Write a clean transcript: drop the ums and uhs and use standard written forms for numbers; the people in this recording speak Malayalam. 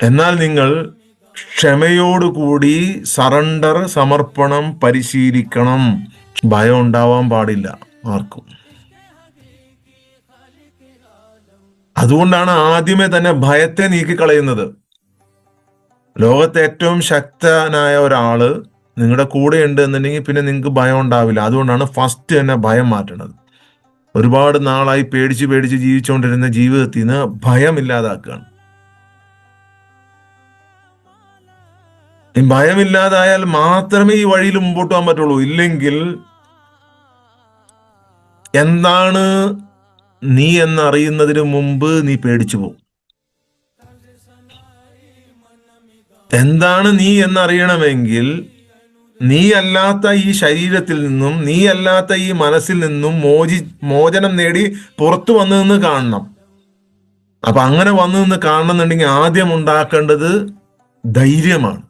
എന്നാൽ നിങ്ങൾ ക്ഷമയോടുകൂടി സമർപ്പണം പരിശീലിക്കണം. ഭയം ഉണ്ടാവാൻ പാടില്ല ആർക്കും. അതുകൊണ്ടാണ് ആദ്യമേ തന്നെ ഭയത്തെ നീക്കിക്കളയുന്നത്. ലോകത്തെ ഏറ്റവും ശക്തനായ ഒരാള് നിങ്ങളുടെ കൂടെ ഉണ്ട് എന്നുണ്ടെങ്കിൽ പിന്നെ നിങ്ങൾക്ക് ഭയം ഉണ്ടാവില്ല. അതുകൊണ്ടാണ് ഫസ്റ്റ് തന്നെ ഭയം മാറ്റണത്. ഒരുപാട് നാളായി പേടിച്ച് പേടിച്ച് ജീവിച്ചുകൊണ്ടിരുന്ന ജീവിതത്തിൽ നിന്ന് ഭയം ഇല്ലാതാക്കുകയാണ്. ഭയമില്ലാതായാൽ മാത്രമേ ഈ വഴിയിൽ മുമ്പോട്ട് പോകാൻ പറ്റുള്ളൂ. ഇല്ലെങ്കിൽ എന്താണ് നീ എന്നറിയുന്നതിന് മുമ്പ് നീ പേടിച്ചു പോകും. എന്താണ് നീ എന്നറിയണമെങ്കിൽ നീ അല്ലാത്ത ഈ ശരീരത്തിൽ നിന്നും, നീ അല്ലാത്ത ഈ മനസ്സിൽ നിന്നും മോചനം നേടി പുറത്തു വന്നു നിന്ന് കാണണം. അപ്പൊ അങ്ങനെ വന്നു നിന്ന് കാണണമെന്നുണ്ടെങ്കിൽ ആദ്യം ഉണ്ടാക്കേണ്ടത് ധൈര്യമാണ്.